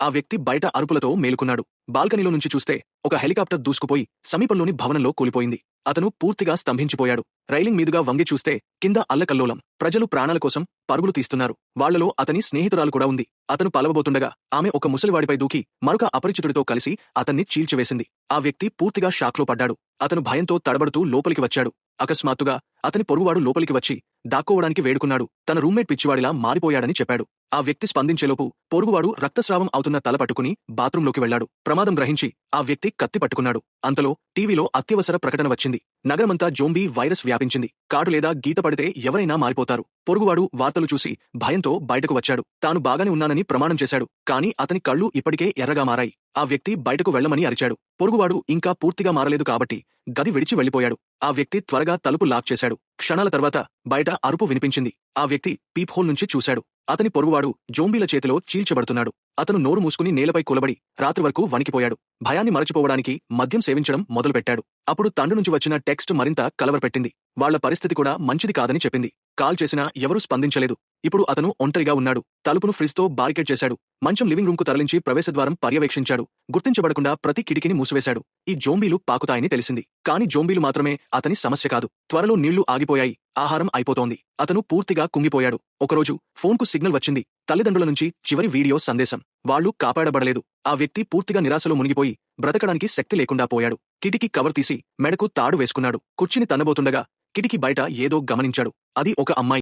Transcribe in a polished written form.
ఆ వ్యక్తి బయట అరుపులతో మేలుకున్నాడు. బాల్కనీలో నుంచి చూస్తే ఒక హెలికాప్టర్ దూసుకుపోయి సమీపంలోని భవనంలో కూలిపోయింది. అతను పూర్తిగా స్తంభించిపోయాడు. రైలింగ్ మీదుగా వంగి చూస్తే కింద అల్లకల్లోలం. ప్రజలు ప్రాణాల కోసం పరుగులు తీస్తున్నారు. వాళ్లలో అతని స్నేహితురాలు కూడా ఉంది. అతను పలవబోతుండగా ఆమె ఒక ముసలివాడిపై దూకి మరొక అపరిచితుడితో కలిసి అతన్ని చీల్చివేసింది. ఆ వ్యక్తి పూర్తిగా షాక్లో పడ్డాడు. అతను భయంతో తడబడుతూ లోపలికి వచ్చాడు. అకస్మాత్తుగా అతని పొరుగువాడు లోపలికి వచ్చి దాక్కోవడానికి వేడుకున్నాడు. తన రూమ్మేట్ పిచ్చివాడిలా మారిపోయాడని చెప్పాడు. ఆ వ్యక్తి స్పందించేలోపు పొరుగువాడు రక్తస్రావం అవుతున్న తల పట్టుకుని బాత్రూంలోకి వెళ్లాడు. ప్రమాదం గ్రహించి ఆ వ్యక్తి కత్తి పట్టుకున్నాడు. అంతలో టీవీలో అత్యవసర ప్రకటన వచ్చింది. నగరమంతా జోంబీ వైరస్ వ్యాపించింది. కాటు లేదా గీత పడితే ఎవరైనా మారిపోతారు. పొరుగువాడు వార్తలు చూసి భయంతో బయటకు వచ్చాడు. తాను బాగానే ఉన్నానని ప్రమాణం చేశాడు. కానీ అతని కళ్ళు ఇప్పటికే ఎర్రగా మారాయి. ఆ వ్యక్తి బయటకు వెళ్లమని అరిచాడు. పొరుగువాడు ఇంకా పూర్తిగా మారలేదు కాబట్టి గది విడిచి వెళ్లిపోయాడు. ఆ వ్యక్తి త్వరగా తలుపు లాక్ చేశాడు. క్షణాల తర్వాత బయట అరుపు వినిపించింది. ఆ వ్యక్తి పీప్ హోల్ నుంచి చూశాడు. అతని పొరుగువాడు జోంబీల చేతిలో చీల్చబడుతున్నాడు. అతను నోరు మూసుకుని నేలపై కూలబడి రాత్రి వరకు వణికిపోయాడు. భయాన్ని మరచిపోవడానికి మద్యం సేవించడం మొదలుపెట్టాడు. అప్పుడు తండ్రి నుంచి వచ్చిన టెక్స్ట్ మరింత కలవరపెట్టింది. వాళ్ల పరిస్థితి కూడా మంచిది కాదని చెప్పింది. కాల్ చేసినా ఎవరూ స్పందించలేదు. ఇప్పుడు అతను ఒంటరిగా ఉన్నాడు. తలుపును ఫ్రిజ్తో బారికేడ్ చేశాడు. మంచం లివింగ్ రూమ్కు తరలించి ప్రవేశద్వారం పర్యవేక్షించాడు. గుర్తించబడకుండా ప్రతి కిటికీని మూసివేశాడు. ఈ జోంబీలు పాకుతాయని తెలిసింది. కానీ జోంబీలు మాత్రమే అతని సమస్య కాదు. త్వరలో నీళ్లు ఆగిపోయాయి. ఆహారం అయిపోతోంది. అతను పూర్తిగా కుంగిపోయాడు. ఒకరోజు ఫోన్కు సిగ్నల్ వచ్చింది. తల్లిదండ్రుల నుంచి చివరి వీడియో సందేశం. వాళ్లు కాపాడబడలేదు. ఆ వ్యక్తి పూర్తిగా నిరాశలో మునిగిపోయి బ్రతకడానికి శక్తి లేకుండా పోయాడు. కిటికీ కవర్ తీసి మెడకు తాడు వేసుకున్నాడు. కుర్చీని తన్నబోతుండగా కిటికీ బయట ఏదో గమనించాడు. అది ఒక అమ్మాయి.